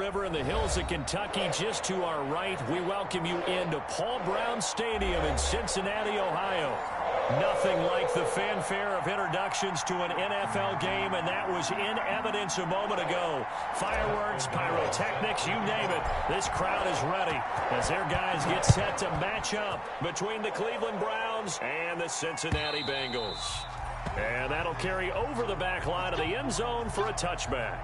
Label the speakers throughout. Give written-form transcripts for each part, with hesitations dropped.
Speaker 1: River in the hills of Kentucky. Just to our right, we welcome you into Paul Brown Stadium in Cincinnati, Ohio. Nothing like the fanfare of introductions to an NFL game, and that was in evidence a moment ago. Fireworks, pyrotechnics, you name it. This crowd is ready as their guys get set to match up between the Cleveland Browns and the Cincinnati Bengals. And that'll carry over the back line of the end zone for a touchback.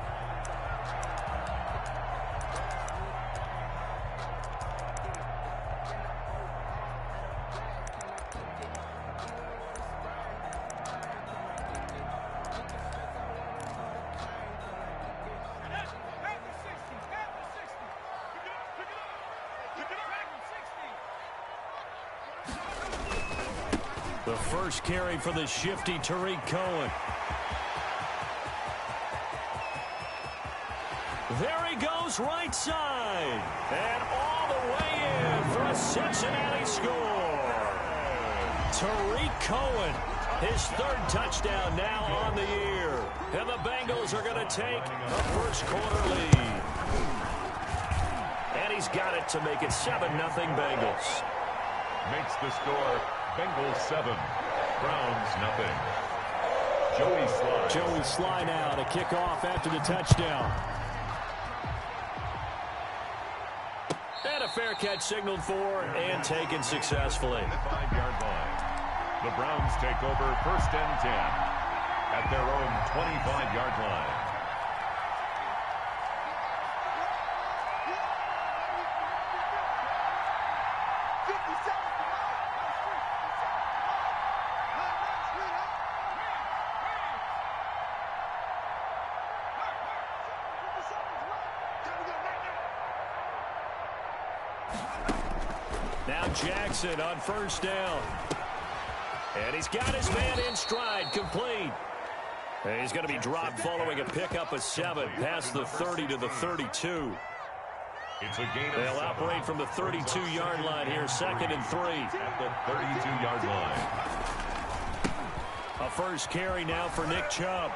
Speaker 1: The first carry for the shifty Tariq Cohen. There he goes, right side. And all the way in for a Cincinnati score. Tariq Cohen, his third touchdown now on the year. And the Bengals are going to take a first quarter lead. And he's got it to make it 7-0 Bengals.
Speaker 2: Makes the score Bengals 7, Browns nothing. Joey
Speaker 1: Sly now to kick off after the touchdown. And a fair catch signaled for and taken successfully.
Speaker 2: 5-yard line. The Browns take over 1st and 10 at their own 25-yard line.
Speaker 1: Now Jackson on first down. And he's got his man in stride, complete. And he's going to be dropped following a pickup of 7 past the 30 to the 32.
Speaker 2: It's a gain of
Speaker 1: They'll
Speaker 2: 7.
Speaker 1: operate from the 32-yard line here, 2nd and 3.
Speaker 2: At the 32-yard line.
Speaker 1: A first carry now for Nick Chubb.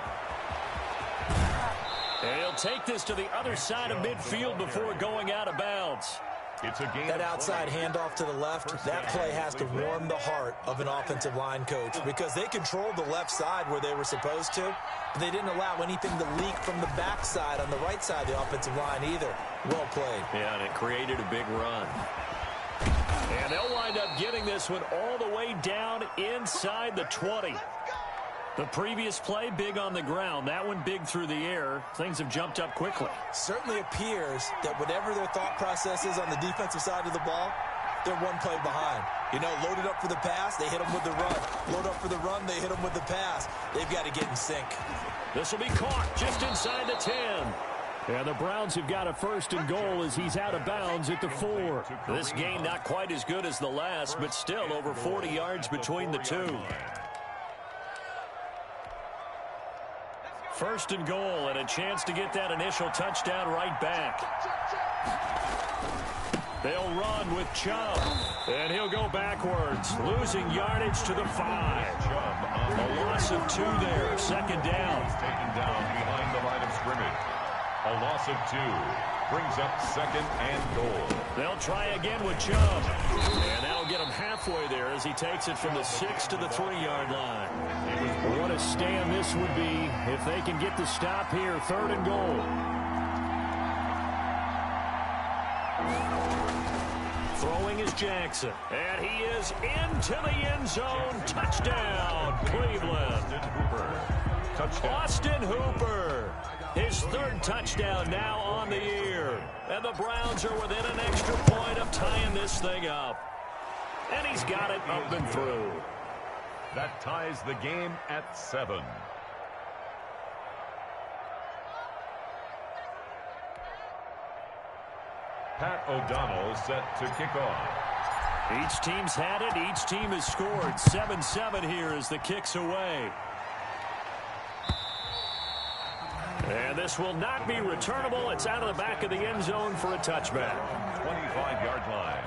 Speaker 1: And he'll take this to the other side of midfield before going out of bounds.
Speaker 2: It's a gain
Speaker 3: that outside handoff to the left, that play has to warm the heart of an offensive line coach because they controlled the left side where they were supposed to, but they didn't allow anything to leak from the backside on the right side of the offensive line either. Well played.
Speaker 1: Yeah, and it created a big run. And they'll wind up getting this one all the way down inside the 20. The previous play, big on the ground. That one big through the air. Things have jumped up quickly.
Speaker 3: Certainly appears that whatever their thought process is on the defensive side of the ball, they're one play behind. You know, loaded up for the pass, they hit them with the run. Load up for the run, they hit them with the pass. They've got to get in sync.
Speaker 1: This will be caught just inside the 10. And the Browns have got a 1st and goal as he's out of bounds at the 4. This game not quite as good as the last, but still over 40 yards between the two. 1st and goal, and a chance to get that initial touchdown right back. They'll run with Chubb, and he'll go backwards, losing yardage to the 5. A loss of 2 there, 2nd down.
Speaker 2: Taken down behind the line of scrimmage. A loss of 2 brings up 2nd and goal.
Speaker 1: They'll try again with Chubb, and that'll get him halfway there as he takes it from the 6 to the 3-yard line. What a stand this would be if they can get the stop here. 3rd and goal. Throwing is Jackson, and he is into the end zone. Touchdown, Cleveland. Austin Hooper, his 3rd touchdown now on the year. And the Browns are within an extra point of tying this thing up. And he's got it up and through.
Speaker 2: That ties the game at 7. Pat O'Donnell set to kick off.
Speaker 1: Each team's had it. Each team has scored. 7-7 here as the kick's away. And this will not be returnable. It's out of the back of the end zone for a touchback.
Speaker 2: 25-yard line.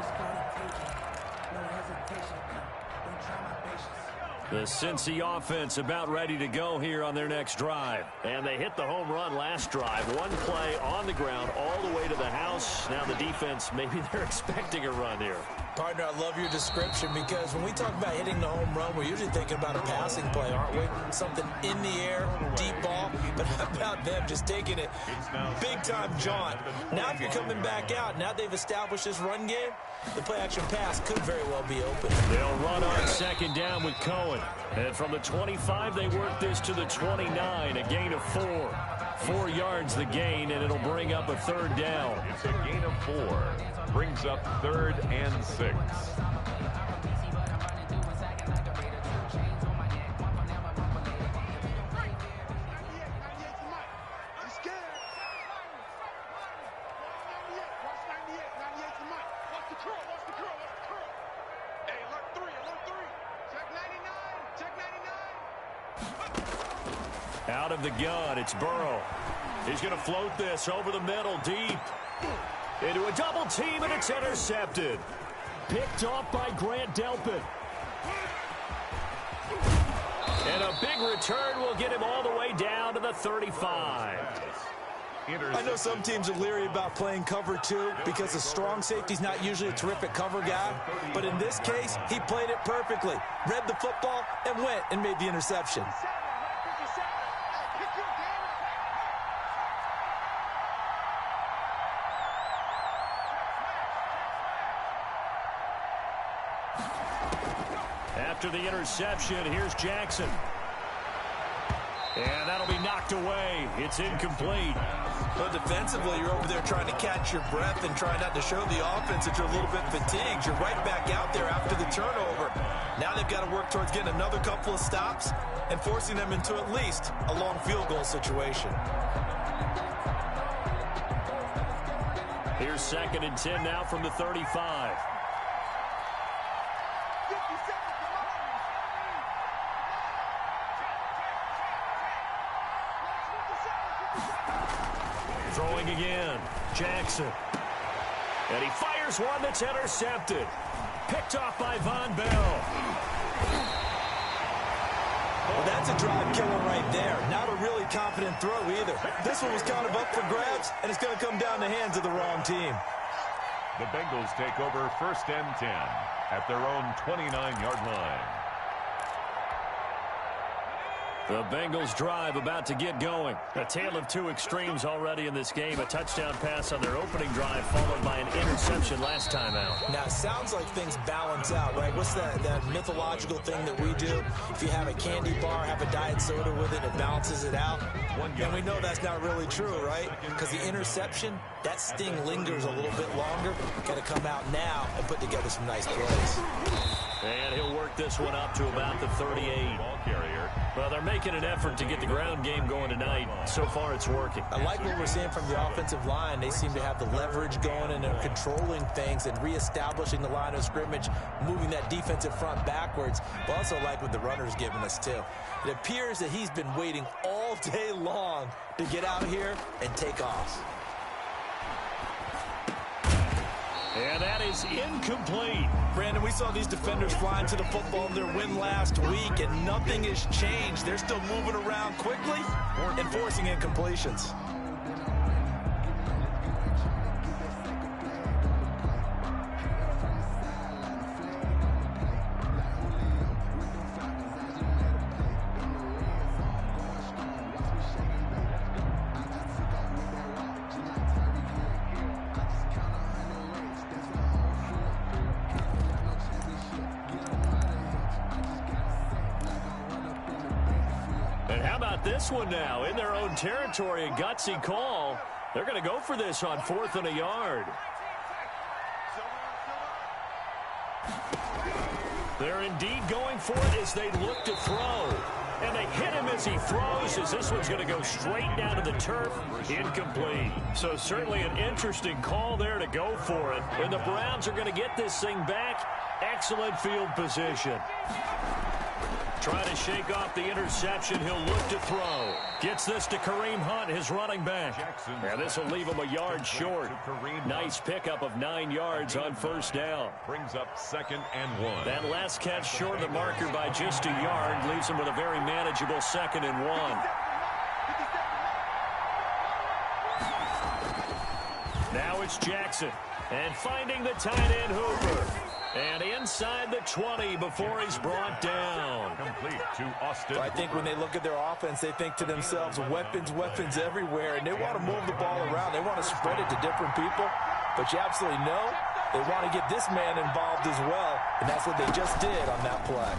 Speaker 1: The Cincy offense about ready to go here on their next drive. And they hit the home run last drive. One play on the ground all the way to the house. Now the defense, maybe they're expecting a run here.
Speaker 3: Partner, I love your description because when we talk about hitting the home run, we're usually thinking about a passing play, aren't we? Something in the air, deep ball. But how about them just taking it big-time jaunt? Now if you're coming back out, now they've established this run game, the play-action pass could very well be open.
Speaker 1: They'll run on second down with Cohen. And from the 25, they work this to the 29, a gain of 4. 4 yards the gain, and it'll bring up a third down.
Speaker 2: It's a gain of 4. Brings up 3rd and 6.
Speaker 1: Out of the gun, it's Burrow. He's going to float this over the middle, deep. Into a double team, and it's intercepted. Picked off by Grant Delpit. And a big return will get him all the way down to the 35.
Speaker 3: I know some teams are leery about playing cover 2 because the strong safety's not usually a terrific cover guy. But in this case, he played it perfectly. Read the football and went and made the interception.
Speaker 1: After the interception, here's Jackson. And that'll be knocked away. It's incomplete.
Speaker 3: But defensively, you're over there trying to catch your breath and trying not to show the offense that you're a little bit fatigued. You're right back out there after the turnover. Now they've got to work towards getting another couple of stops and forcing them into at least a long field goal situation.
Speaker 1: Here's 2nd and 10 now from the 35. Throwing again, Jackson. And he fires one that's intercepted. Picked off by Von Bell.
Speaker 3: Well, that's a drive killer right there. Not a really confident throw either. This one was kind of up for grabs, and it's going to come down the hands of the wrong team.
Speaker 2: The Bengals take over 1st and 10 at their own 29-yard line.
Speaker 1: The Bengals drive about to get going. A tale of 2 extremes already in this game. A touchdown pass on their opening drive followed by an interception last time out.
Speaker 3: Now, it sounds like things balance out, right? What's that mythological thing that we do? If you have a candy bar, have a diet soda with it, it balances it out. And we know that's not really true, right? Because the interception, that sting lingers a little bit longer. Got to come out now and put together some nice plays.
Speaker 1: And he'll work this one up to about the 38.
Speaker 2: Ball carrier.
Speaker 1: Well, they're making an effort to get the ground game going tonight. So far, it's working.
Speaker 3: I like what we're seeing from the offensive line. They seem to have the leverage going, and they're controlling things and reestablishing the line of scrimmage, moving that defensive front backwards. But also like what the runner's giving us, too. It appears that he's been waiting all day long to get out here and take off.
Speaker 1: And that is incomplete.
Speaker 3: Brandon, we saw these defenders flying to the football in their win last week, and nothing has changed. They're still moving around quickly and forcing incompletions.
Speaker 1: This one now in their own territory, a gutsy call. They're going to go for this on 4th and a yard. They're indeed going for it as they look to throw. And they hit him as he throws, as this one's going to go straight down to the turf. Incomplete. So certainly an interesting call there to go for it. And the Browns are going to get this thing back. Excellent field position. Trying to shake off the interception. He'll look to throw. Gets this to Kareem Hunt, his running back. And this will leave him a yard short. Nice pickup of 9 yards on first down.
Speaker 2: Brings up 2nd and 1.
Speaker 1: That last catch short of the marker by just a yard leaves him with a very manageable 2nd and 1. Now it's Jackson. And finding the tight end Hooper. And inside the 20 before he's brought down.
Speaker 2: Complete to Austin.
Speaker 3: I think when they look at their offense, they think to themselves, weapons, weapons everywhere. And they want to move the ball around. They want to spread it to different people. But you absolutely know they want to get this man involved as well. And that's what they just did on that play.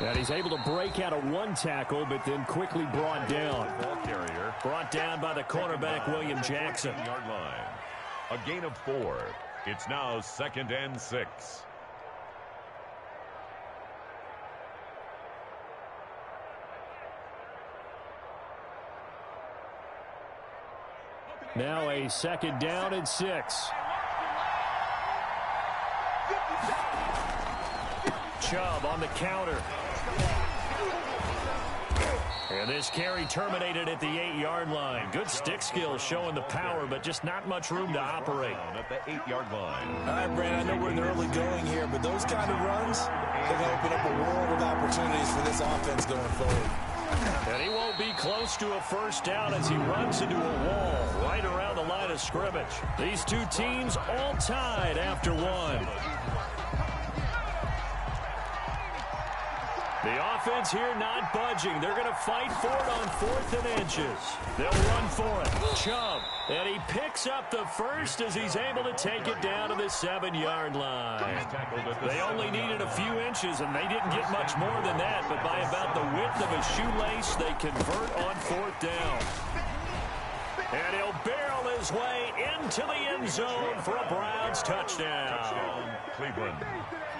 Speaker 1: And he's able to break out of one tackle, but then quickly brought down.
Speaker 2: Ball carrier.
Speaker 1: Brought down by the cornerback, William Jackson.
Speaker 2: Yard line. A gain of 4. It's now 2nd and 6.
Speaker 1: Now a 2nd down and 6. Chubb on the counter. And this carry terminated at the 8-yard line. Good stick skills showing the power, but just not much room to operate.
Speaker 2: At the 8-yard line.
Speaker 3: All right, Brandon, I know we're in the early going here, but those kind of runs, they're going to open up a world of opportunities for this offense going forward.
Speaker 1: And he won't be close to a first down as he runs into a wall right around the line of scrimmage. These two teams all tied after one. The offense here not budging. They're going to fight for it on 4th and inches. They'll run for it. Chubb. And he picks up the first as he's able to take it down to the 7-yard line. They only needed a few inches, and they didn't get much more than that. But by about the width of a shoelace, they convert on 4th down. And he'll barrel his way into the end zone for a Browns touchdown.
Speaker 2: Cleveland.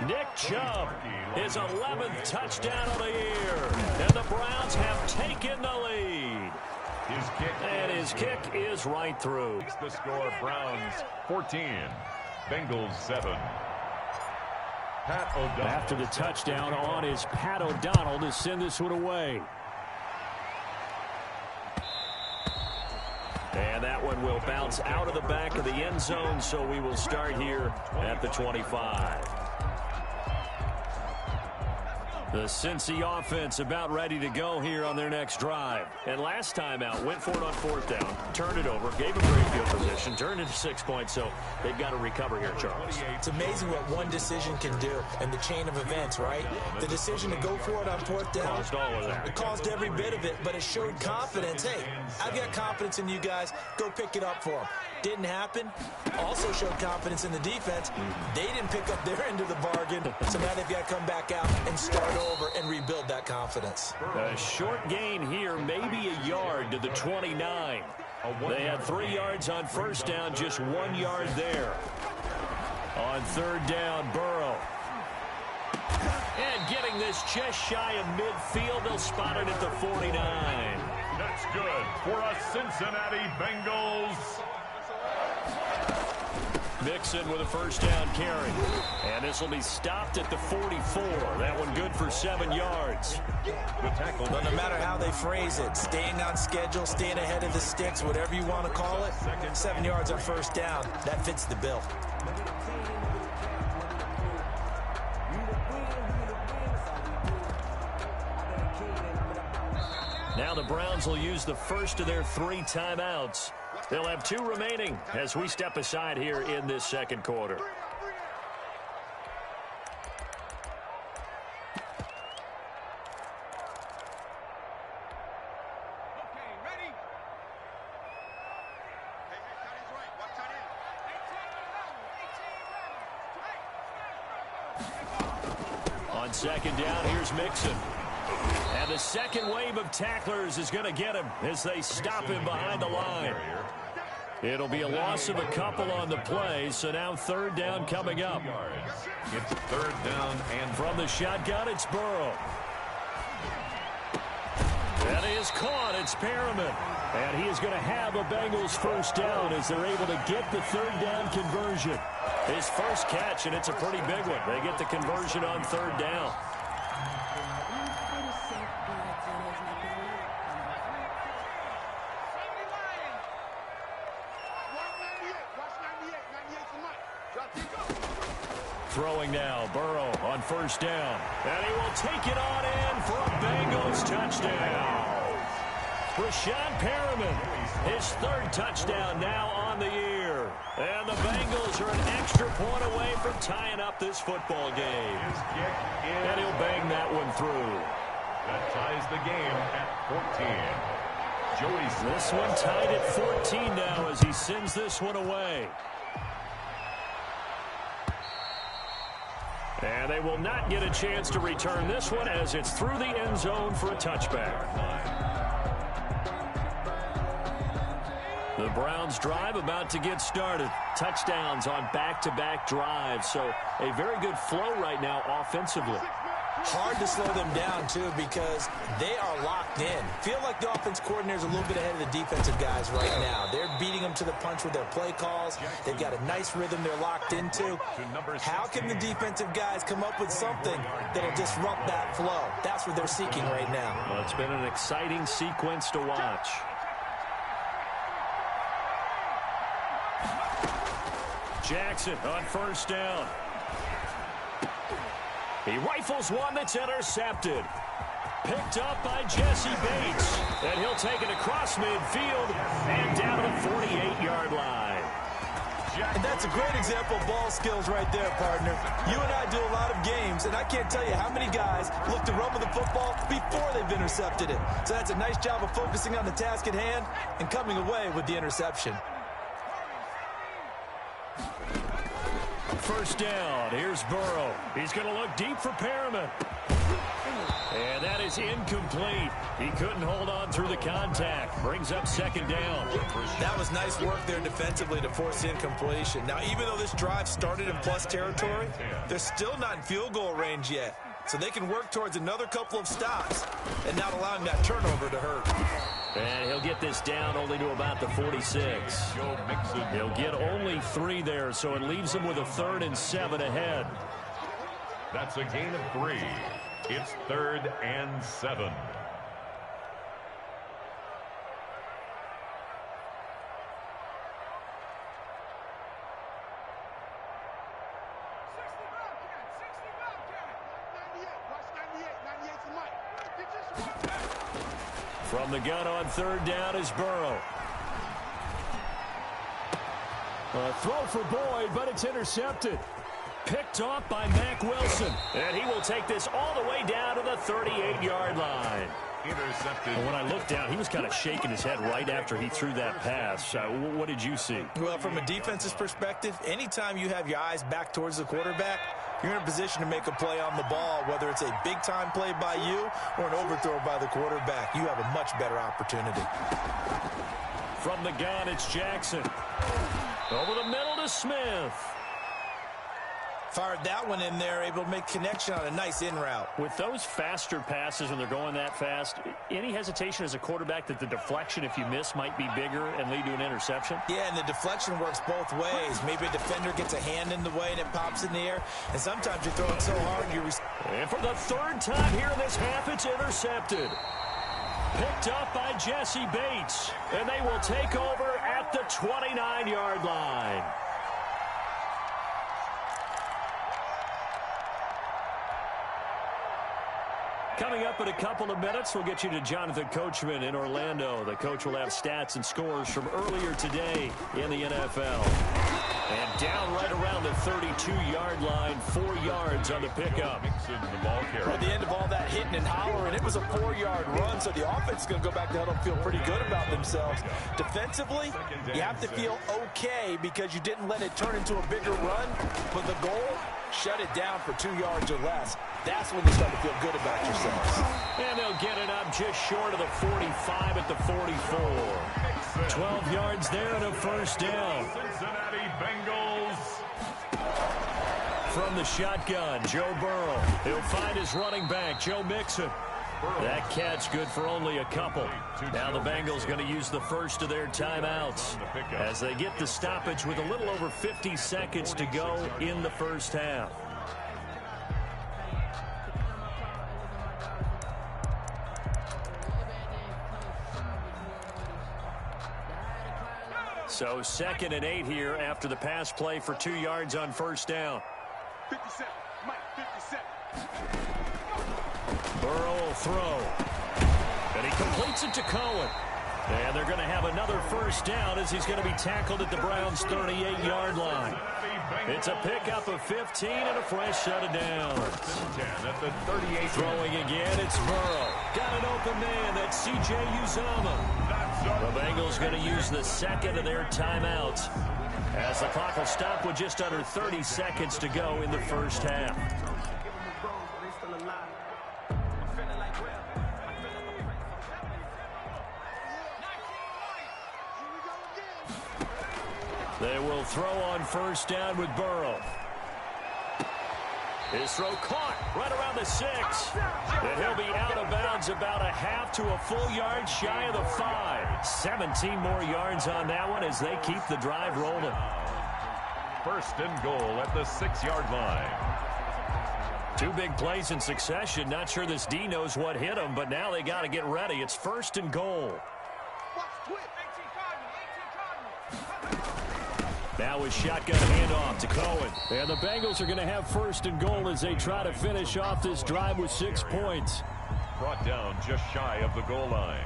Speaker 1: Nick Chubb, his 11th touchdown of the year. And the Browns have taken the lead. His kick is right through.
Speaker 2: Makes the score Browns 14, Bengals 7. Pat O'Donnell.
Speaker 1: After the touchdown on is Pat O'Donnell to send this one away. And that one will bounce out of the back of the end zone, so we will start here at the 25. The Cincy offense about ready to go here on their next drive. And last time out, went for it on 4th down, turned it over, gave a great field position, turned it to 6 points, so they've got to recover here, Charles.
Speaker 3: It's amazing what one decision can do in the chain of events, right? The decision to go for it on 4th down.
Speaker 1: Caused all of that.
Speaker 3: It caused every bit of it, but it showed confidence. Hey, I've got confidence in you guys. Go pick it up for them. Didn't happen. Also showed confidence in the defense. They didn't pick up their end of the bargain, so now they've got to come back out and start over and rebuild that confidence.
Speaker 1: A short gain here, maybe a yard to the 29. They had 3 yards on first down, just 1 yard there. On 3rd down, Burrow. And getting this just shy of midfield, they'll spot it at the 49.
Speaker 2: That's good for a Cincinnati Bengals.
Speaker 1: Mixon with a first down carry. And this will be stopped at the 44. That one good for 7 yards.
Speaker 2: The tackle.
Speaker 3: But no matter how they phrase it, staying on schedule, staying ahead of the sticks, whatever you want to call it, 7 yards on first down, that fits the bill.
Speaker 1: Now the Browns will use the first of their 3 timeouts. They'll have 2 remaining as we step aside here in this second quarter. On 2nd down, here's Mixon. And the second wave of tacklers is going to get him as they stop him behind the line. It'll be a loss of a couple on the play, so now 3rd down coming up.
Speaker 2: It's 3rd down and
Speaker 1: from the shotgun, it's Burrow. And play is caught. It's Perriman. And he is going to have a Bengals first down as they're able to get the third down conversion. His first catch, and it's a pretty big one. They get the conversion on third down. Throwing now, Burrow on first down. And he will take it on in for a Bengals touchdown. Rashawn Perriman, his third touchdown now on the year. And the Bengals are an extra point away from tying up this football game. And he'll bang that one through.
Speaker 2: That ties the game at 14. Joey Smith.
Speaker 1: This one tied at 14 now as he sends this one away. And they will not get a chance to return this one as it's through the end zone for a touchback. The Browns drive about to get started. Touchdowns on back-to-back drives. So a very good flow right now offensively.
Speaker 3: Hard to slow them down, too, because they are locked in. Feel like the offense coordinator is a little bit ahead of the defensive guys right now. They're beating them to the punch with their play calls. They've got a nice rhythm they're locked into. How can the defensive guys come up with something that'll disrupt that flow? That's what they're seeking right now.
Speaker 1: Well, it's been an exciting sequence to watch. Jackson on first down. He rifles one that's intercepted. Picked up by Jesse Bates. And he'll take it across midfield and down to the 48-yard line.
Speaker 3: And that's a great example of ball skills right there, partner. You and I do a lot of games, and I can't tell you how many guys look to run with the football before they've intercepted it. So that's a nice job of focusing on the task at hand and coming away with the interception.
Speaker 1: First down. Here's Burrow. He's going to look deep for Perriman. And that is incomplete. He couldn't hold on through the contact. Brings up second down.
Speaker 3: That was nice work there defensively to force the incompletion. Now, even though this drive started in plus territory, they're still not in field goal range yet. So they can work towards another couple of stops and not allowing that turnover to hurt.
Speaker 1: And he'll get this down only to about the 46. He'll get only 3 there, so it leaves him with a 3rd and 7 ahead.
Speaker 2: That's a gain of 3. It's 3rd and 7.
Speaker 1: From the gun on third down is Burrow. A throw for Boyd, but it's intercepted. Picked off by Mack Wilson. And he will take this all the way down to the 38-yard line.
Speaker 2: Intercepted.
Speaker 1: When I looked down, he was kind of shaking his head right after he threw that pass. What did you see?
Speaker 3: Well, from a defense's perspective, anytime you have your eyes back towards the quarterback, you're in a position to make a play on the ball, whether it's a big-time play by you or an overthrow by the quarterback. You have a much better opportunity.
Speaker 1: From the gun, it's Jackson. Over the middle to Smith.
Speaker 3: Fired that one in there, able to make connection on a nice in route.
Speaker 1: With those faster passes when they're going that fast, any hesitation as a quarterback that the deflection, if you miss, might be bigger and lead to an interception?
Speaker 3: Yeah, and the deflection works both ways. Maybe a defender gets a hand in the way and it pops in the air, and sometimes you're throwing so hard you're...
Speaker 1: And for the 3rd time here in this half, it's intercepted. Picked up by Jesse Bates, and they will take over at the 29-yard line. Coming up in a couple of minutes, we'll get you to Jonathan Coachman in Orlando. The coach will have stats and scores from earlier today in the NFL. And down right around the 32-yard line, 4 yards on the pickup.
Speaker 3: At the end of all that hitting and hollering, it was a 4-yard run, so the offense is going to go back to huddle and feel pretty good about themselves. Defensively, you have to feel okay because you didn't let it turn into a bigger run, but the goal, shut it down for 2 yards or less. That's when you start to feel good about yourselves.
Speaker 1: And they'll get it up just short of the 45 at the 44. 12 yards there and a first down.
Speaker 2: Cincinnati Bengals.
Speaker 1: From the shotgun, Joe Burrow. He'll find his running back, Joe Mixon. That catch good for only a couple. Now the Bengals going to use the first of their timeouts as they get the stoppage with a little over 50 seconds to go in the first half. So 2nd and 8 here after the pass play for 2 yards on first down.
Speaker 4: 57, Mike, 57.
Speaker 1: Burrow will throw. And he completes it to Cohen. And they're going to have another first down as he's going to be tackled at the Browns' 38-yard line. It's a pickup of 15 and a fresh set of downs. Throwing again, it's Burrow. Got an open man. That's C.J. Uzomah. The Bengals going to use the second of their timeouts as the clock will stop with just under 30 seconds to go in the first half. They will throw on first down with Burrow. His throw caught right around the 6. And he'll be out of bounds about a half to a full yard shy of the 5. 17 more yards on that one as they keep the drive rolling.
Speaker 2: First and goal at the 6-yard line.
Speaker 1: 2 big plays in succession. Not sure this D knows what hit him, but now they got to get ready. It's first and goal. Now a shotgun handoff to Cohen. And the Bengals are going to have first and goal as they try to finish off this drive with 6 points.
Speaker 2: Brought down just shy of the goal line.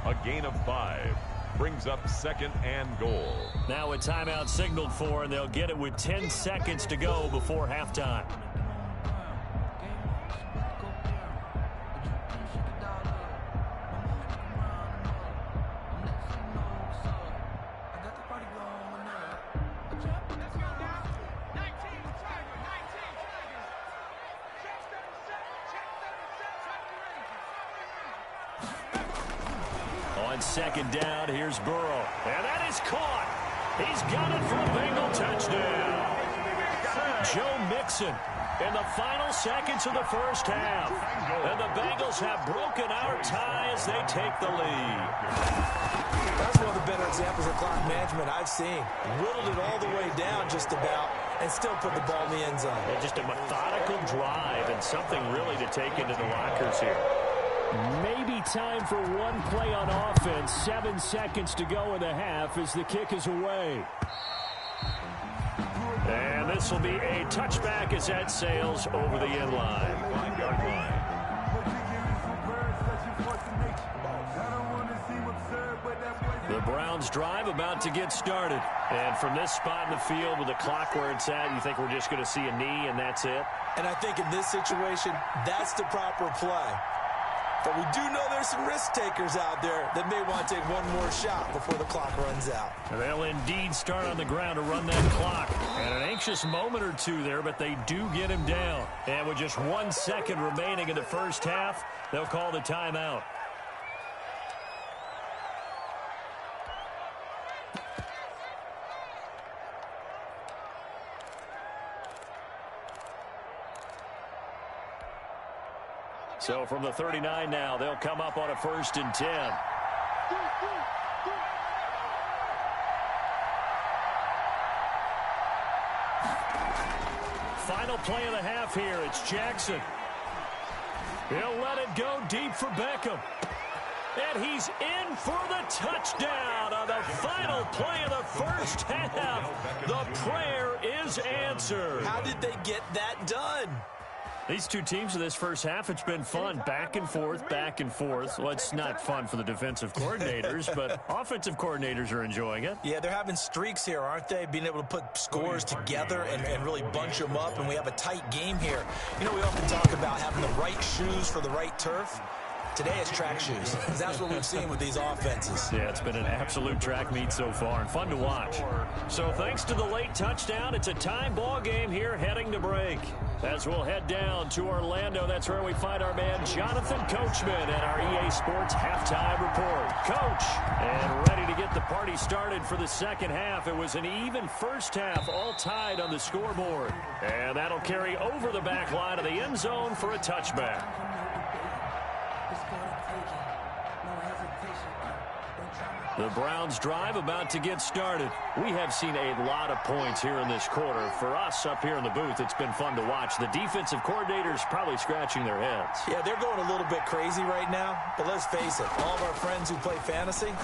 Speaker 2: A gain of 5. Brings up 2nd and goal.
Speaker 1: Now a timeout signaled for, and they'll get it with 10 seconds to go before halftime. On second down, here's Burrow. And that is caught. He's got it for a Bengal touchdown. Joe Mixon in the final seconds of the first half. And the Bengals have broken our tie as they take the lead.
Speaker 3: That's one of the better examples of clock management I've seen. Whittled it all the way down just about and still put the ball in the end zone.
Speaker 1: And just a methodical drive and something really to take into the lockers here. Maybe time for one play on offense. 7 seconds to go in the half as the kick is away. And this will be a touchback as that sails over the end line.
Speaker 2: 5-yard line.
Speaker 1: The Browns drive about to get started. And from this spot in the field with the clock where it's at, you think we're just going to see a knee and that's it?
Speaker 3: And I think in this situation, that's the proper play. But we do know there's some risk takers out there that may want to take one more shot before the clock runs out.
Speaker 1: They'll indeed start on the ground to run that clock. And an anxious moment or two there, but they do get him down. And with just 1 second remaining in the first half, they'll call the timeout. So from the 39 now, they'll come up on a 1st and 10. Final play of the half here. It's Jackson. He'll let it go deep for Beckham. And he's in for the touchdown on the final play of the first half. The prayer is answered.
Speaker 3: How did they get that done?
Speaker 1: These two teams in this first half, it's been fun. Back and forth, back and forth. Well, it's not fun for the defensive coordinators, but offensive coordinators are enjoying it.
Speaker 3: Yeah, they're having streaks here, aren't they? Being able to put scores together and really bunch them up, and we have a tight game here. You know, we often talk about having the right shoes for the right turf. Today it's track shoes, because that's what we've seen with these offenses.
Speaker 1: Yeah, it's been an absolute track meet so far, and fun to watch. So thanks to the late touchdown, it's a tie ball game here heading to break. As we'll head down to Orlando, that's where we find our man Jonathan Coachman at our EA Sports Halftime Report. Coach, and ready to get the party started for the second half. It was an even first half, all tied on the scoreboard. And that'll carry over the back line of the end zone for a touchback. The Browns drive about to get started. We have seen a lot of points here in this quarter. For us up here in the booth, it's been fun to watch. The defensive coordinators probably scratching their heads.
Speaker 3: Yeah, they're going a little bit crazy right now. But let's face it, all of our friends who play fantasy,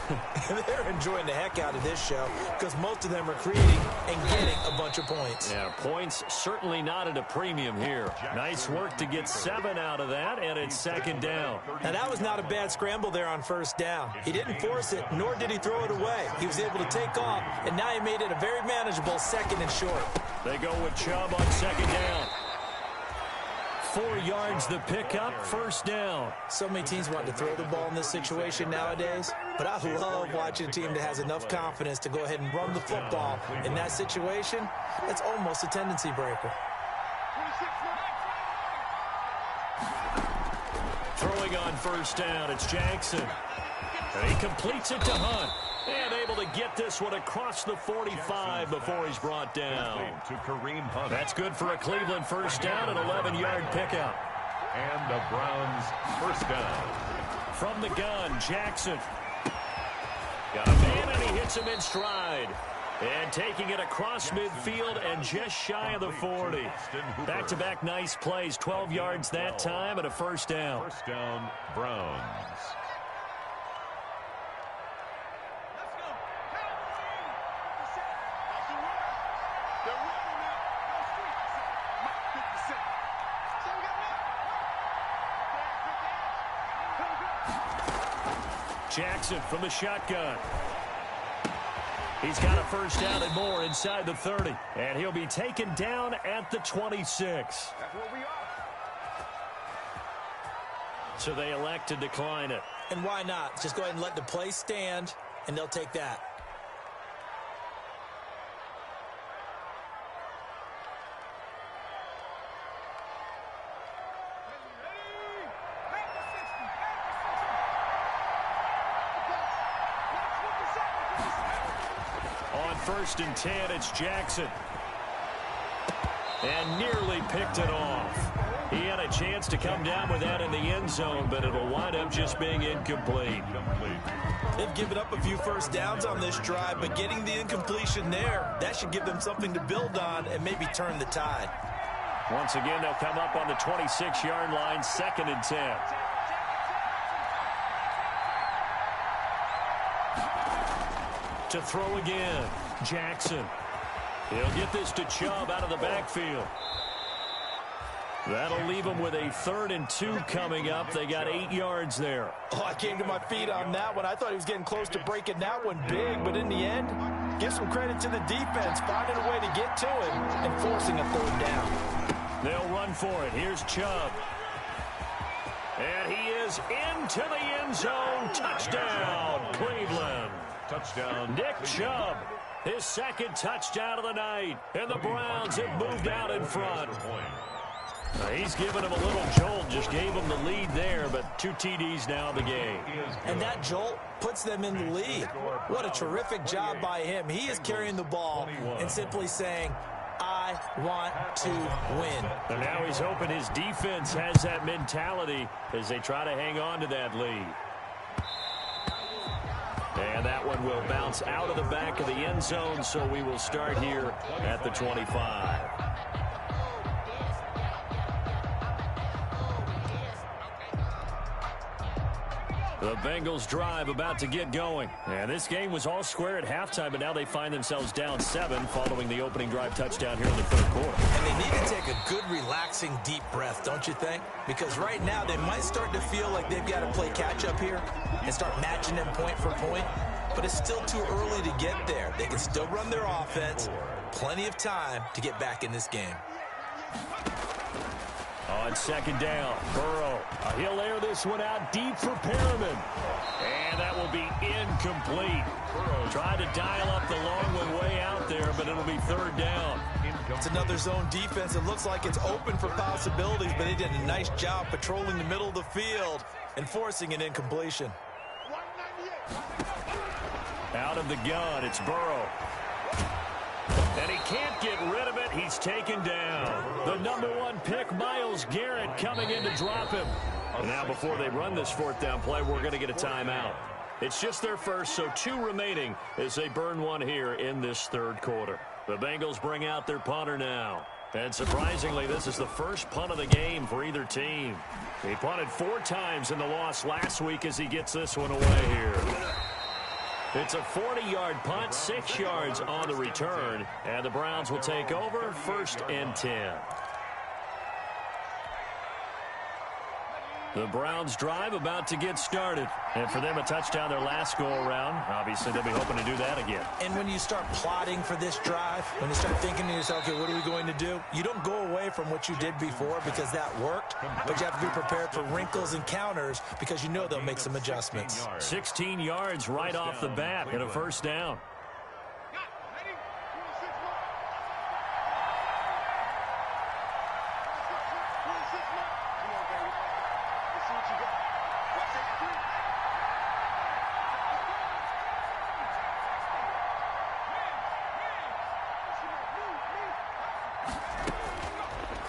Speaker 3: they're enjoying the heck out of this show because most of them are creating and getting a bunch of points.
Speaker 1: Yeah, points certainly not at a premium here. Nice work to get 7 out of that, and it's second down.
Speaker 3: Now, that was not a bad scramble there on first down. He didn't force it, nor did he throw it away. He was able to take off, and now he made it a very manageable second and short.
Speaker 1: They go with Chubb on second down. 4 yards the pickup, first down.
Speaker 3: So many teams want to throw the ball in this situation nowadays, but I love watching a team that has enough confidence to go ahead and run the football. In that situation, it's almost a tendency breaker.
Speaker 1: Throwing on first down, it's Jackson. And he completes it to Hunt. And able to get this one across the 45 before he's brought down. That's good for a Cleveland first down, an 11-yard pickup.
Speaker 2: And the Browns first down.
Speaker 1: From the gun, Jackson. Got a man, and he hits him in stride. And taking it across midfield and just shy of the 40. Back-to-back nice plays, 12 yards that time and a first down.
Speaker 2: First down, Browns.
Speaker 1: Jackson from the shotgun. He's got a first down and more inside the 30. And he'll be taken down at the 26.
Speaker 4: That's where we are.
Speaker 1: So they elect to decline it.
Speaker 3: And why not? Just go ahead and let the play stand, and they'll take that.
Speaker 1: First and 10, it's Jackson. And nearly picked it off. He had a chance to come down with that in the end zone, but it'll wind up just being incomplete.
Speaker 3: They've given up a few first downs on this drive, but getting the incompletion there, that should give them something to build on and maybe turn the tide.
Speaker 1: Once again, they'll come up on the 26-yard line, second and 10. To throw again, Jackson. He'll get this to Chubb out of the backfield. That'll leave them with a 3rd and 2 coming up. They got 8 yards there.
Speaker 3: Oh, I came to my feet on that one. I thought he was getting close to breaking that one big, but in the end, give some credit to the defense, finding a way to get to him and forcing a 3rd down.
Speaker 1: They'll run for it. Here's Chubb. And he is into the end zone. Touchdown, Cleveland.
Speaker 2: Touchdown.
Speaker 1: Nick Chubb, his 2nd touchdown of the night. And the Browns have moved out in front. He's given him a little jolt, just gave him the lead there, but 2 TDs now in the game.
Speaker 3: And that jolt puts them in the lead. What a terrific job by him. He is carrying the ball and simply saying, I want to win.
Speaker 1: And now he's hoping his defense has that mentality as they try to hang on to that lead. And that one will bounce out of the back of the end zone, so we will start here at the 25. The Bengals drive about to get going. And this game was all square at halftime, but now they find themselves down 7 following the opening drive touchdown here in the 3rd quarter.
Speaker 3: And they need to take a good, relaxing, deep breath, don't you think? Because right now they might start to feel like they've got to play catch-up here and start matching them point for point. But it's still too early to get there. They can still run their offense. Plenty of time to get back in this game.
Speaker 1: On second down, Burrow. He'll air this one out deep for Perriman. And that will be incomplete. Burrow tried to dial up the long one way out there, but it'll be 3rd down.
Speaker 3: It's another zone defense. It looks like it's open for possibilities, but they did a nice job patrolling the middle of the field and forcing an incompletion.
Speaker 1: Out of the gun, it's Burrow. And he can't get rid of it. He's taken down. The #1 pick, Myles Garrett, coming in to drop him. And now before they run this 4th down play, we're going to get a timeout. It's just their first, so 2 remaining as they burn one here in this third quarter. The Bengals bring out their punter now. And surprisingly, this is the first punt of the game for either team. He punted 4 times in the loss last week as he gets this one away here. It's a 40-yard punt, 6 yards on the return, and the Browns will take over 1st and 10. The Browns drive about to get started. And for them, a touchdown their last go-around. Obviously, they'll be hoping to do that again.
Speaker 3: And when you start plotting for this drive, when you start thinking to yourself, okay, what are we going to do? You don't go away from what you did before because that worked. But you have to be prepared for wrinkles and counters because you know they'll make some adjustments.
Speaker 1: 16 yards right off the bat and a first down.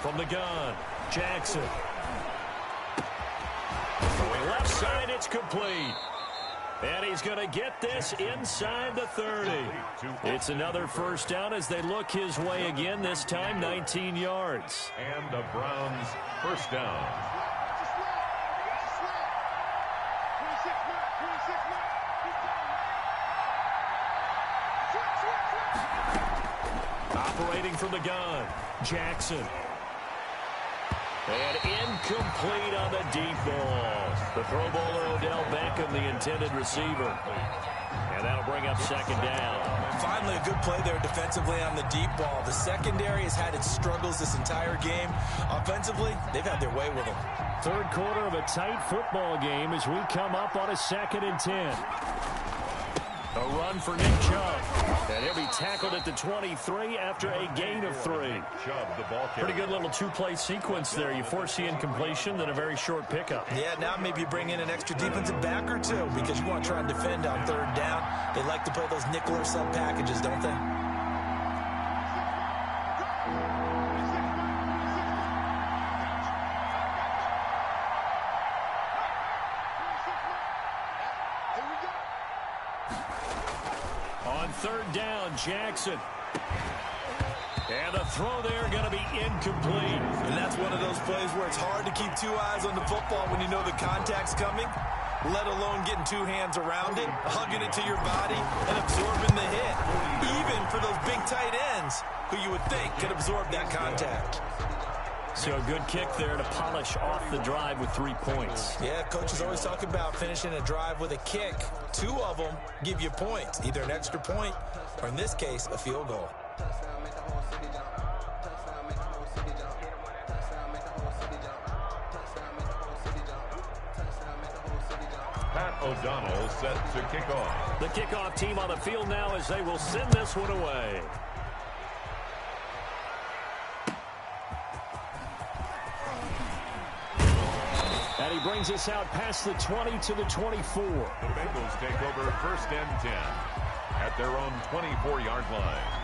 Speaker 1: From the gun, Jackson. Throwing left side, it's complete. And he's going to get this inside the 30. It's another first down as they look his way again, this time 19 yards.
Speaker 2: And the Browns first down.
Speaker 1: Operating from the gun, Jackson. And incomplete on the deep ball. The Pro Bowler Odell Beckham, the intended receiver. And that'll bring up 2nd down.
Speaker 3: Finally, a good play there defensively on the deep ball. The secondary has had its struggles this entire game. Offensively, they've had their way with them.
Speaker 1: Third quarter of a tight football game as we come up on a 2nd and 10. A run for Nick Chubb. And he'll be tackled at the 23 after a gain of 3. Pretty good little 2-play sequence there. You force the incompletion, then a very short pickup.
Speaker 3: Yeah, now maybe you bring in an extra defensive back or 2 because you want to try and defend on 3rd down. They like to play those nickel or sub packages, don't they?
Speaker 1: On 3rd down, Jackson. And the throw there going to be incomplete.
Speaker 3: And that's one of those plays where it's hard to keep 2 eyes on the football when you know the contact's coming, let alone getting 2 hands around it, hugging it to your body, and absorbing the hit. Even for those big tight ends who you would think could absorb that contact.
Speaker 1: So a good kick there to polish off the drive with 3 points.
Speaker 3: Yeah, coaches always talk about finishing a drive with a kick. 2 of them give you points, either an extra point or, in this case, a field goal.
Speaker 2: Pat O'Donnell set to kick off.
Speaker 1: The kickoff team on the field now as they will send this one away. And he brings us out past the 20 to the 24.
Speaker 2: The Bengals take over 1st and 10 at their own 24-yard line.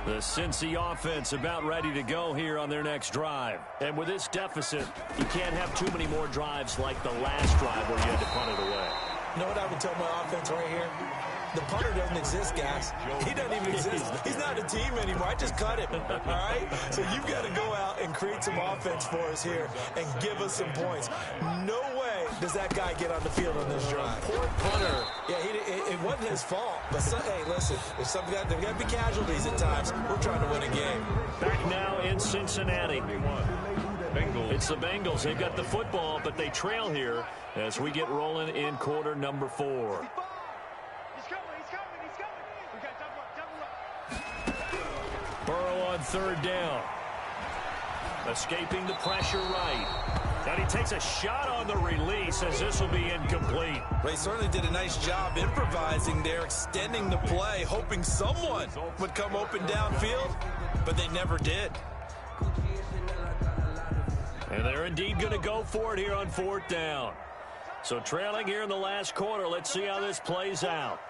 Speaker 1: The Cincy offense about ready to go here on their next drive. And with this deficit, you can't have too many more drives like the last drive where you had to punt it away.
Speaker 3: You know what I would tell my offense right here? The punter doesn't exist, guys. He doesn't even exist. He's not a team anymore. I just cut him, all right? So you've got to go out and create some offense for us here and give us some points. No way does that guy get on the field on this drive.
Speaker 1: Poor punter.
Speaker 3: Yeah, it wasn't his fault. But, hey, listen, there's got to be casualties at times. We're trying to win a game.
Speaker 1: Back now in Cincinnati. It's the Bengals. They've got the football, but they trail here as we get rolling in quarter number 4. Burrow on 3rd down. Escaping the pressure right. And he takes a shot on the release as this will be incomplete.
Speaker 3: Ray certainly did a nice job improvising there, extending the play, hoping someone would come open downfield, but they never did.
Speaker 1: And they're indeed going to go for it here on 4th down. So trailing here in the last quarter, let's see how this plays out.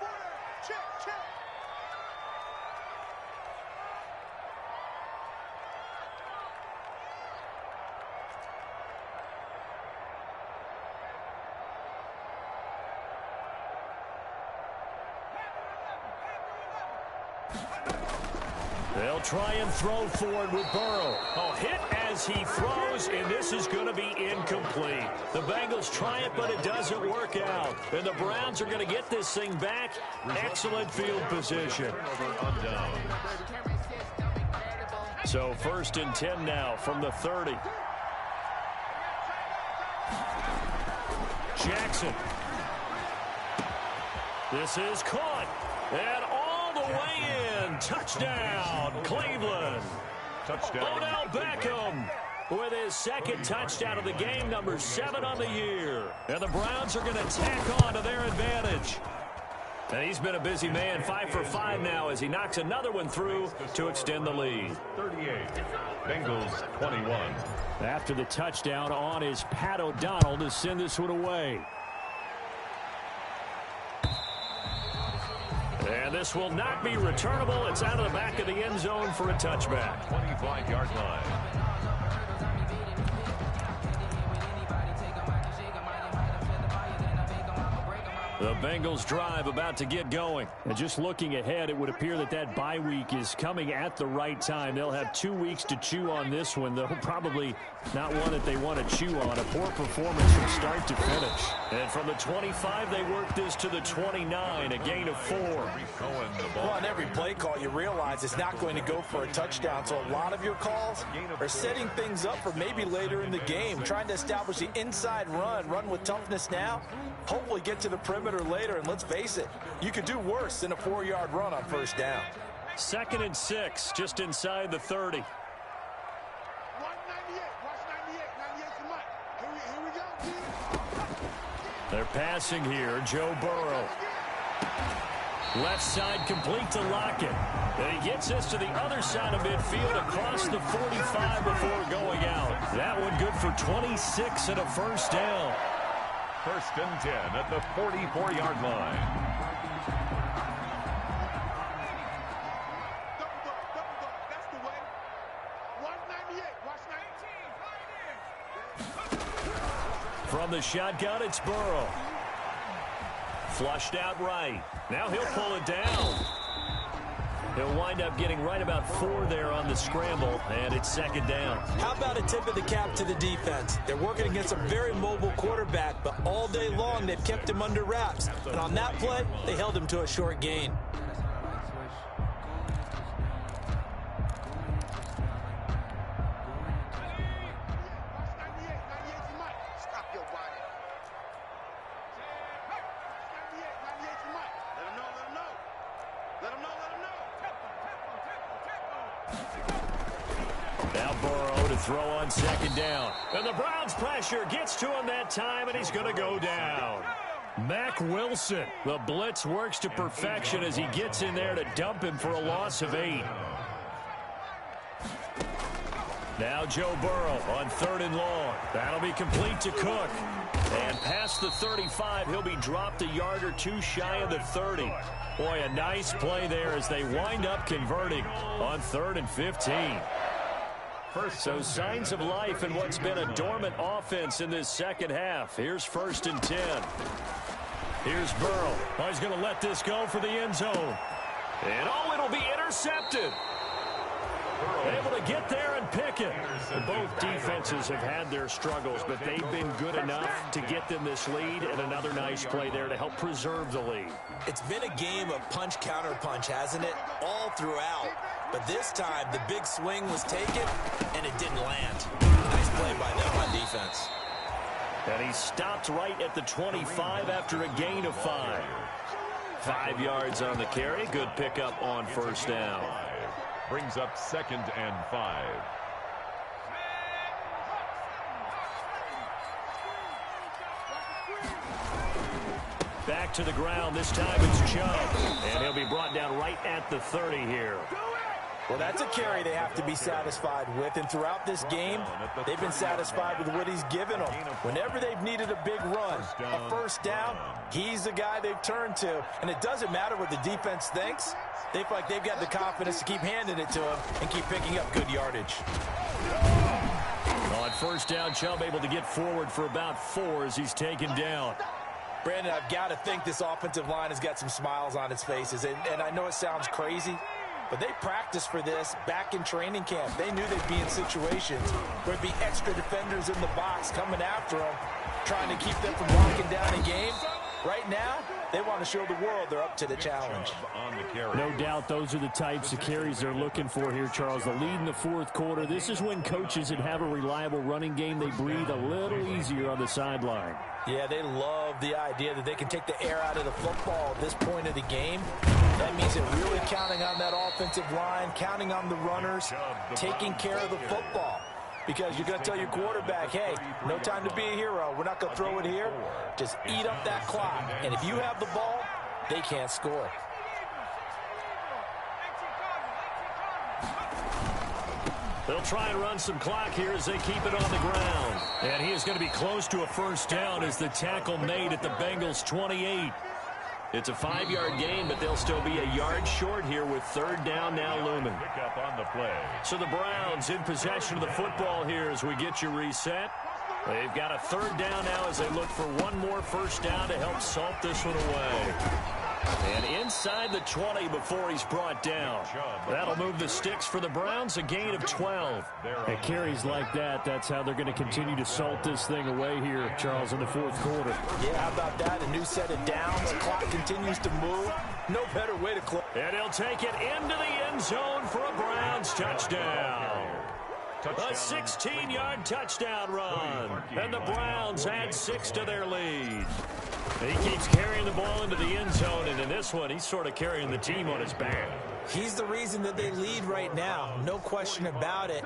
Speaker 1: They'll try and throw forward with Burrow. Oh, hit as he throws, and this is going to be incomplete. The Bengals try it, but it doesn't work out. And the Browns are going to get this thing back. Excellent field position. So 1st and 10 now from the 30. Jackson. This is caught. And all the way in. Touchdown, Cleveland.
Speaker 2: Touchdown.
Speaker 1: Odell Beckham with his 2nd touchdown of the game, number 7 on the year. And the Browns are going to tack on to their advantage. And he's been a busy man, 5 for 5 now as he knocks another one through to extend the lead.
Speaker 2: 38, Bengals 21.
Speaker 1: After the touchdown on is Pat O'Donnell to send this one away. And this will not be returnable. It's out of the back of the end zone for a touchback.
Speaker 2: 25-yard line.
Speaker 1: The Bengals drive about to get going. And just looking ahead, it would appear that that bye week is coming at the right time. They'll have 2 weeks to chew on this one, though probably not one that they want to chew on. A poor performance from start to finish. And from the 25, they work this to the 29, a gain of 4.
Speaker 3: Well, on every play call, you realize it's not going to go for a touchdown. So a lot of your calls are setting things up for maybe later in the game, trying to establish the inside run with toughness now, hopefully get to the perimeter later, and let's face it, you could do worse than a 4-yard run on 1st down.
Speaker 1: 2nd and 6, just inside the 30.
Speaker 4: 198. Watch 98. 98 to Mike. Here we go.
Speaker 1: They're passing here. Joe Burrow. Left side complete to Lockett. And he gets this to the other side of midfield across the 45 before going out. That one good for 26 and a 1st down.
Speaker 2: 1st and 10 at the 44-yard line.
Speaker 4: Double. That's the way. 198. Watch 19.
Speaker 1: From the shotgun, it's Burrow. Flushed out right. Now he'll pull it down. He'll wind up getting right about 4 there on the scramble, and it's 2nd down.
Speaker 3: How about a tip of the cap to the defense? They're working against a very mobile quarterback, but all day long they've kept him under wraps. And on that play, they held him to a short gain.
Speaker 1: Now Burrow to throw on 2nd down. And the Browns pressure gets to him that time, and he's going to go down. Mack Wilson. The blitz works to perfection as he gets in there to dump him for a loss of 8. Now Joe Burrow on 3rd and long. That'll be complete to Cook. And past the 35, he'll be dropped a yard or 2 shy of the 30. Boy, a nice play there as they wind up converting on 3rd and 15. So signs of life in what's been a dormant offense in this 2nd half. Here's 1st and 10. Here's Burrow. Oh, he's going to let this go for the end zone. And oh, it'll be intercepted. Able to get there and pick it. And both defenses have had their struggles, but they've been good enough to get them this lead, and another nice play there to help preserve the lead.
Speaker 3: It's been a game of punch-counter-punch, hasn't it? All throughout. But this time, the big swing was taken, and it didn't land. Nice play by them on defense.
Speaker 1: And he stopped right at the 25 after a gain of 5. 5 yards on the carry. Good pickup on 1st down.
Speaker 2: Brings up 2nd and 5.
Speaker 1: Back to the ground. This time it's Chubb. And he'll be brought down right at the 30 here.
Speaker 3: Well, that's a carry they have to be satisfied with. And throughout this game, they've been satisfied with what he's given them. Whenever they've needed a big run, a 1st down, he's the guy they've turned to. And it doesn't matter what the defense thinks. They feel like they've got the confidence to keep handing it to him and keep picking up good yardage.
Speaker 1: On 1st down, Chubb able to get forward for about 4 as he's taken down.
Speaker 3: Brandon, I've got to think this offensive line has got some smiles on its faces. And I know it sounds crazy, But they practiced for this back in training camp. They knew they'd be in situations where there'd be extra defenders in the box coming after them, trying to keep them from locking down a game. Right now, they want to show the world they're up to the challenge.
Speaker 1: No doubt those are the types of carries they're looking for here, Charles. The lead in the fourth quarter. This is when coaches that have a reliable running game, they breathe a little easier on the sideline.
Speaker 3: Yeah, they love the idea that they can take the air out of the football at this point of the game. That means they're really counting on that offensive line, counting on the runners, taking care of the football. Because you're going to tell your quarterback, hey, no time to be a hero. We're not going to throw it here. Just eat up that clock. And if you have the ball, they can't score.
Speaker 1: They'll try and run some clock here as they keep it on the ground. And he is going to be close to a first down as the tackle made at the Bengals' 28. It's a 5-yard gain, but they'll still be a yard short here with third down now looming.
Speaker 2: Pick up on the play.
Speaker 1: So the Browns in possession of the football here as we get you reset. They've got a third down now as they look for one more first down to help salt this one away. And inside the 20 before he's brought down. That'll move the sticks for the Browns, a gain of 12. At carries like that, that's how they're going to continue to salt this thing away here, Charles, in the fourth quarter.
Speaker 3: Yeah, how about that? A new set of downs. The clock continues to move. No better way to close.
Speaker 1: And he'll take it into the end zone for a Browns touchdown. A 16-yard touchdown run. And the Browns add 6 to their lead. He keeps carrying the ball into the end zone, and in this one, he's sort of carrying the team on his back.
Speaker 3: He's the reason that they lead right now. No question about it.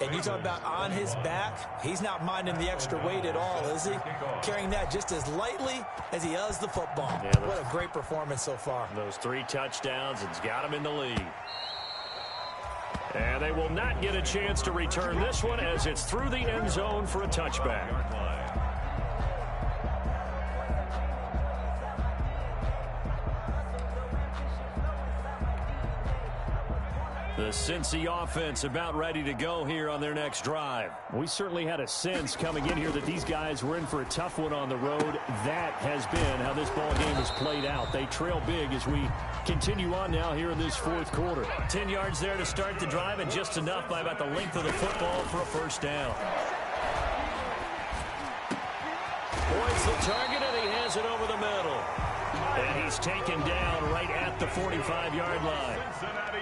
Speaker 3: And you talk about on his back, he's not minding the extra weight at all, is he? Carrying that just as lightly as he does the football. Yeah, what a great performance so far.
Speaker 1: Those 3 touchdowns, it's got him in the lead. And they will not get a chance to return this one as it's through the end zone for a touchback. The Cincy offense about ready to go here on their next drive. We certainly had a sense coming in here that these guys were in for a tough one on the road. That has been how this ball game has played out. They trail big as we continue on now here in this fourth quarter. 10 yards there to start the drive, and just enough by about the length of the football for a first down. Points the target, and he has it over the middle. And he's taken down right at the 45-yard line.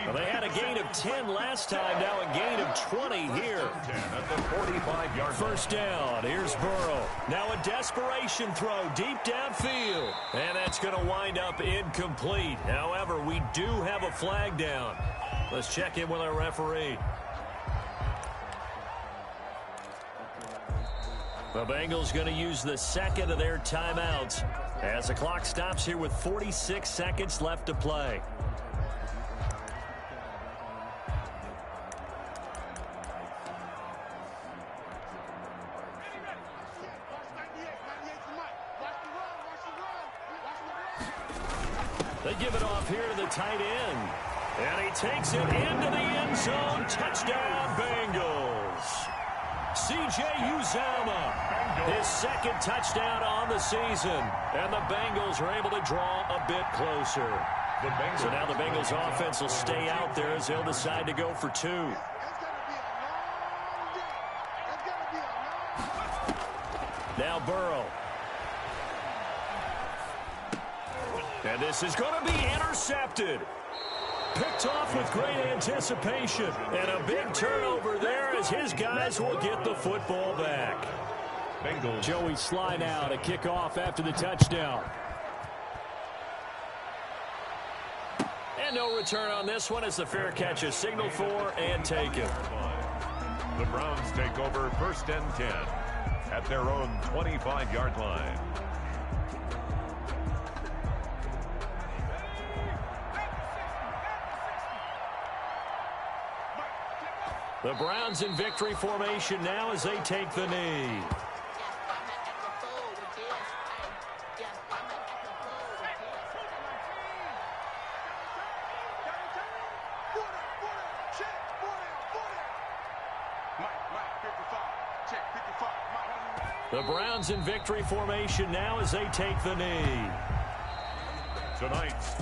Speaker 1: Well, they had a gain of 10 last time, now a gain of 20 here.
Speaker 2: At the 45-yard
Speaker 1: First down, here's Burrow. Now a desperation throw deep downfield. And that's going to wind up incomplete. However, we do have a flag down. Let's check in with our referee. The Bengals going to use the second of their timeouts as the clock stops here with 46 seconds left to play. They give it off here to the tight end. And he takes it into the end zone. Touchdown, Bengals. C.J. Uzomah, his second touchdown on the season. And the Bengals are able to draw a bit closer. So now the Bengals offense will stay out there as they'll decide to go for 2. Now Burrow. And this is going to be intercepted. Picked off with great anticipation. And a big turnover there as his guys will get the football back. Bengals. Joey Sly now to kick off after the touchdown. And no return on this one as the fair catch is signaled for and taken.
Speaker 2: The Browns take over first and 10 at their own 25-yard line.
Speaker 1: The Browns in victory formation now as they take the knee. The Browns in victory formation now as they take the knee.
Speaker 2: Tonight's